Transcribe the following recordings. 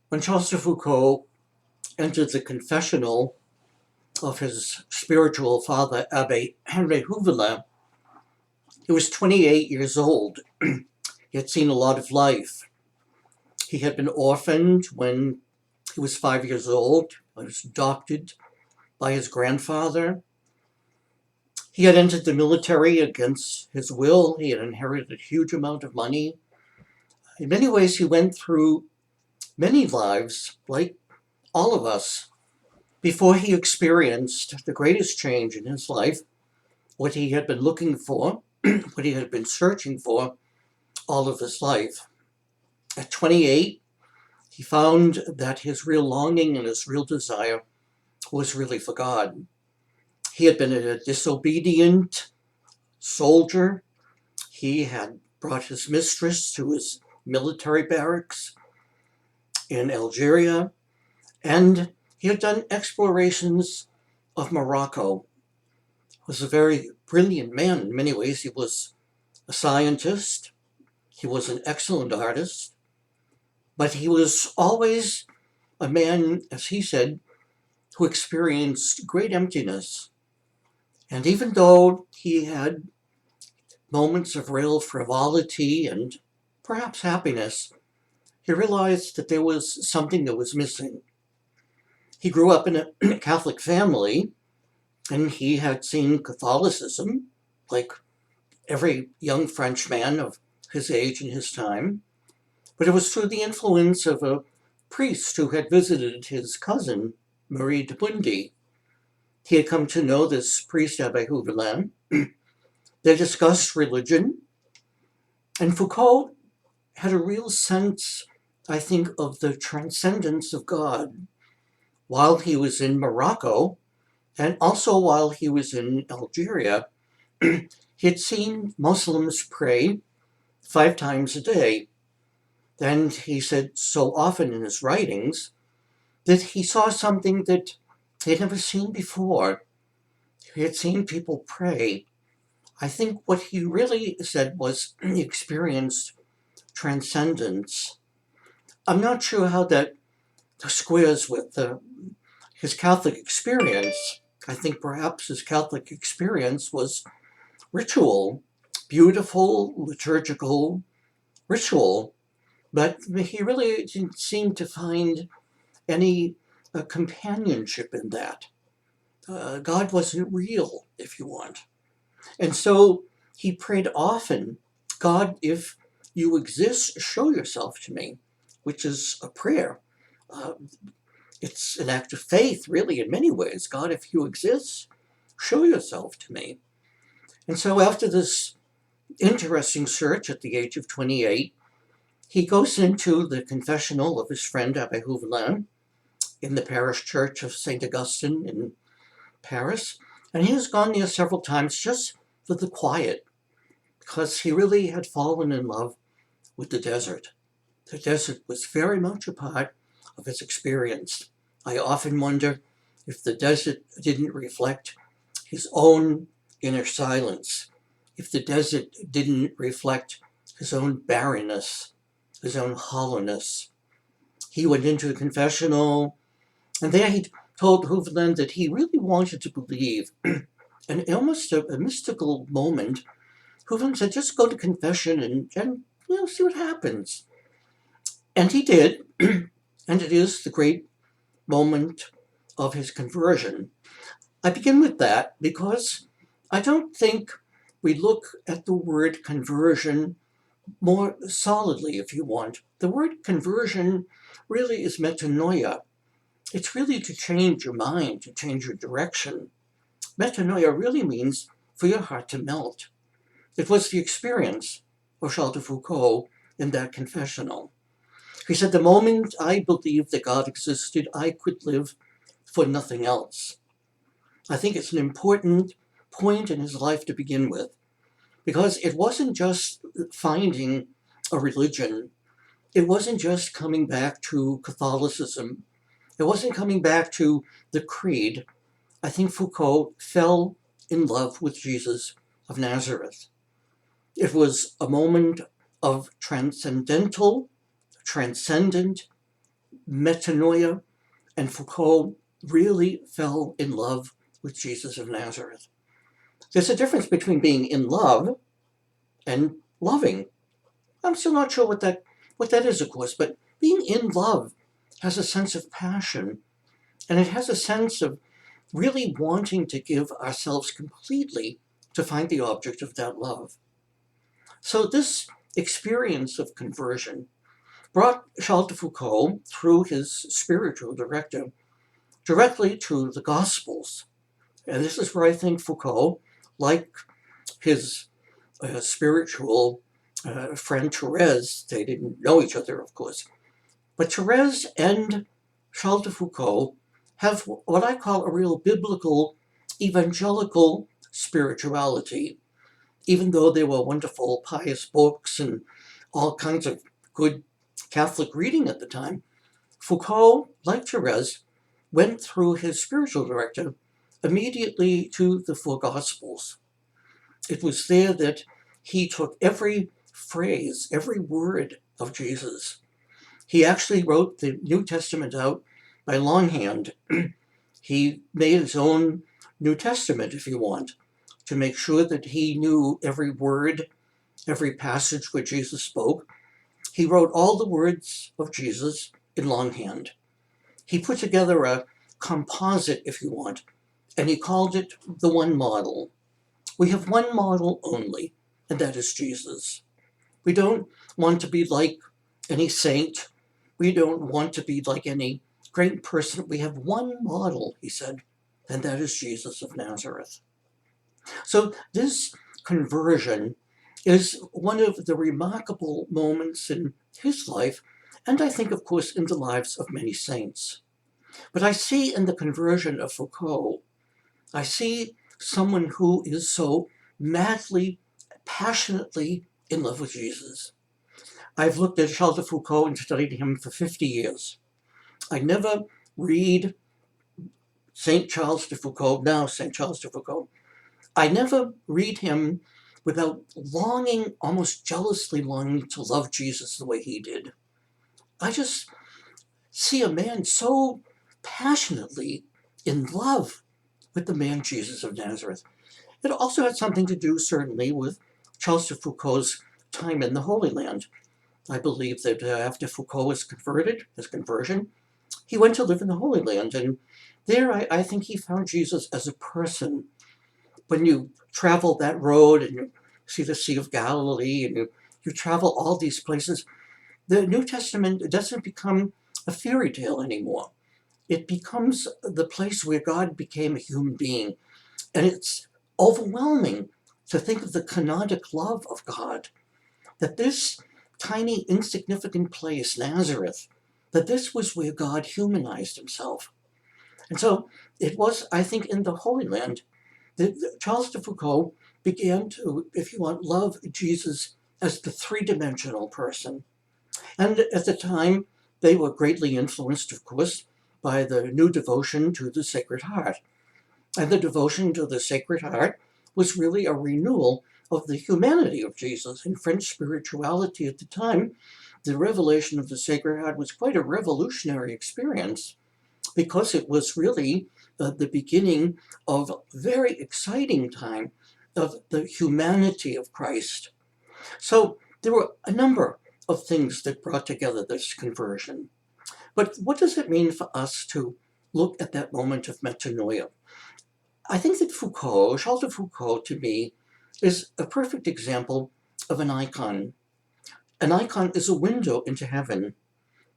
When Charles de Foucault entered the confessional of his spiritual father, Abbe Henri Houvelin, he was 28 years old. He had seen a lot of life. He had been orphaned when he was 5 years old. He was adopted by his grandfather. He had entered the military against his will. He had inherited a huge amount of money. In many ways, he went through many lives, like all of us, before he experienced the greatest change in his life, what he had been looking for, what he had been searching for all of his life. At 28, he found that his real longing and his real desire was really for God. He had been a disobedient soldier. He had brought his mistress to his military barracks in Algeria, and he had done explorations of Morocco. He was a very brilliant man in many ways. He was a scientist. He was an excellent artist. But he was always a man, as he said, who experienced great emptiness. And even though he had moments of real frivolity and perhaps happiness, he realized that there was something that was missing. He grew up in a Catholic family, and he had seen Catholicism, like every young French man of his age and his time. But it was through the influence of a priest who had visited his cousin, Marie de Bundy. He had come to know this priest, Abbe Houvelin. They discussed religion, and Foucault had a real sense, I think, of the transcendence of God while he was in Morocco, and also while he was in Algeria. He had seen Muslims pray 5 times a day. And he said so often in his writings that he saw something that he had never seen before. He had seen people pray. I think what he really said was he experienced transcendence. I'm not sure how that squares with his Catholic experience. I think perhaps his Catholic experience was ritual, beautiful, liturgical ritual, but he really didn't seem to find any companionship in that. God wasn't real, if you want. And so he prayed often, God, if you exist, show yourself to me, which is a prayer. Uh, it's an act of faith, really, in many ways. God, if you exist, show yourself to me. And so after this interesting search at the age of 28, he goes into the confessional of his friend Abbe Houvelin in the parish church of St. Augustine in Paris. And he has gone there several times just for the quiet, because he really had fallen in love with the desert. The desert was very much a part of his experience. I often wonder if the desert didn't reflect his own inner silence, if the desert didn't reflect his own barrenness, his own hollowness. He went into the confessional, and there he told Houvelin that he really wanted to believe. And almost a mystical moment, Houvelin said, just go to confession and see what happens. And he did, and it is the great moment of his conversion. I begin with that because I don't think we look at the word conversion more solidly, if you want. The word conversion really is metanoia. It's really to change your mind, to change your direction. Metanoia really means for your heart to melt. It was the experience of Charles de Foucault in that confessional. He said, the moment I believed that God existed, I could live for nothing else. I think it's an important point in his life to begin with, because it wasn't just finding a religion. It wasn't just coming back to Catholicism. It wasn't coming back to the creed. I think Foucault fell in love with Jesus of Nazareth. It was a moment of transcendent metanoia, and Foucault really fell in love with Jesus of Nazareth. There's a difference between being in love and loving. I'm still not sure what that is, of course, but being in love has a sense of passion, and it has a sense of really wanting to give ourselves completely to find the object of that love. So this experience of conversion brought Charles de Foucault, through his spiritual director, directly to the Gospels. And this is where I think Foucault, like his spiritual friend Therese, they didn't know each other, of course, but Therese and Charles de Foucault have what I call a real biblical, evangelical spirituality, even though they were wonderful, pious books and all kinds of good Catholic reading at the time. Foucault, like Therese, went through his spiritual director immediately to the four Gospels. It was there that he took every phrase, every word of Jesus. He actually wrote the New Testament out by longhand. He made his own New Testament, if you want, to make sure that he knew every word, every passage where Jesus spoke. He wrote all the words of Jesus in longhand. He put together a composite, if you want, and he called it the one model. We have one model only, and that is Jesus. We don't want to be like any saint. We don't want to be like any great person. We have one model, he said, and that is Jesus of Nazareth. So this conversion is one of the remarkable moments in his life, and I think, of course, in the lives of many saints. But I see in the conversion of Foucault, I see someone who is so madly, passionately in love with Jesus. I've looked at Charles de Foucault and studied him for 50 years. I never read St. Charles de Foucault, now St. Charles de Foucault. I never read him without longing, almost jealously longing to love Jesus the way he did. I just see a man so passionately in love with the man Jesus of Nazareth. It also had something to do, certainly, with Charles de Foucault's time in the Holy Land. I believe that after Foucault was converted, his conversion, he went to live in the Holy Land. And there, I think he found Jesus as a person. When you travel that road and you see the Sea of Galilee and you travel all these places, the New Testament doesn't become a fairy tale anymore. It becomes the place where God became a human being. And it's overwhelming to think of the canonic love of God, that this tiny, insignificant place, Nazareth, that this was where God humanized himself. And so it was, I think, in the Holy Land that Charles de Foucault began to, if you want, love Jesus as the three-dimensional person. And at the time, they were greatly influenced, of course, by the new devotion to the Sacred Heart. And the devotion to the Sacred Heart was really a renewal of the humanity of Jesus. In French spirituality at the time, the revelation of the Sacred Heart was quite a revolutionary experience because it was really the beginning of a very exciting time of the humanity of Christ. So there were a number of things that brought together this conversion. But what does it mean for us to look at that moment of metanoia? I think that Foucault, Charles de Foucault, to me, is a perfect example of an icon. An icon is a window into heaven.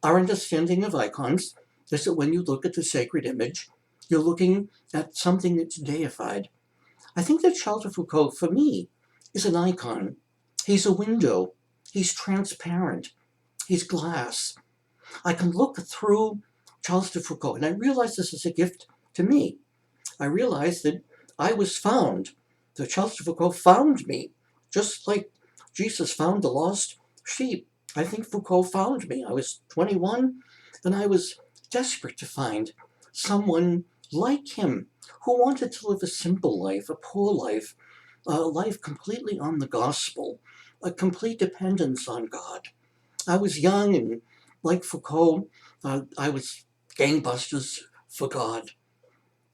Our understanding of icons is that when you look at the sacred image, you're looking at something that's deified. I think that Charles de Foucault, for me, is an icon. He's a window. He's transparent. He's glass. I can look through Charles de Foucault, and I realize this is a gift to me. I realized that I was found, that Charles de Foucault found me, just like Jesus found the lost sheep. I think Foucault found me. I was 21, and I was desperate to find someone like him who wanted to live a simple life, a poor life, a life completely on the gospel, a complete dependence on God. I was young, and like Foucault, I was gangbusters for God.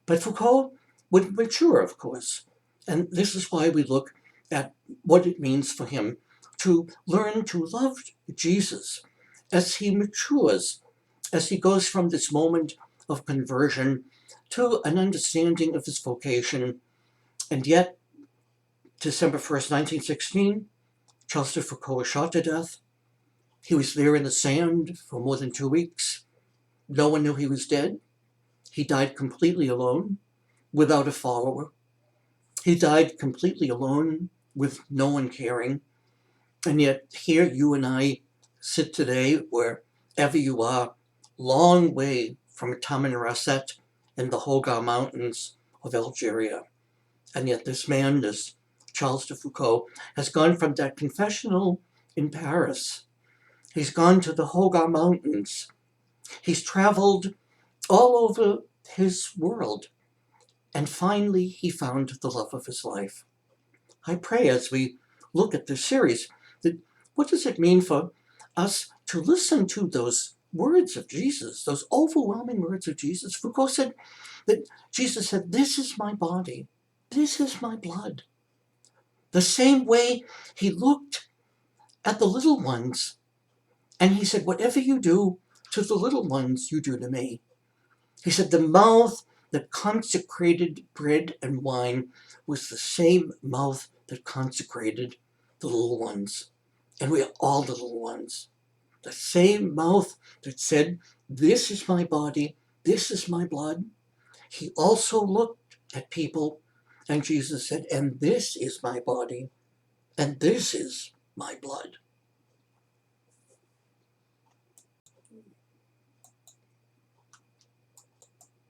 But Foucault would mature, of course. And this is why we look at what it means for him to learn to love Jesus as he matures, as he goes from this moment of conversion to an understanding of his vocation. And yet, December 1st, 1916, Charles de Foucault was shot to death. He was there in the sand for more than 2 weeks. No one knew he was dead. He died completely alone, without a follower. He died completely alone, with no one caring. And yet here you and I sit today, wherever you are, long way from Tamanrasset in the Hogar Mountains of Algeria. And yet this man, this Charles de Foucault, has gone from that confessional in Paris. He's gone to the Hogar Mountains. He's traveled all over his world. And finally, he found the love of his life. I pray as we look at this series, that what does it mean for us to listen to those words of Jesus, those overwhelming words of Jesus? Foucault said that Jesus said, "This is my body, this is my blood." The same way he looked at the little ones and he said, "Whatever you do to the little ones, you do to me." He said, "The mouth that consecrated bread and wine was the same mouth that consecrated the little ones." And we are all the little ones. The same mouth that said, "This is my body, this is my blood." He also looked at people and Jesus said, "And this is my body, and this is my blood."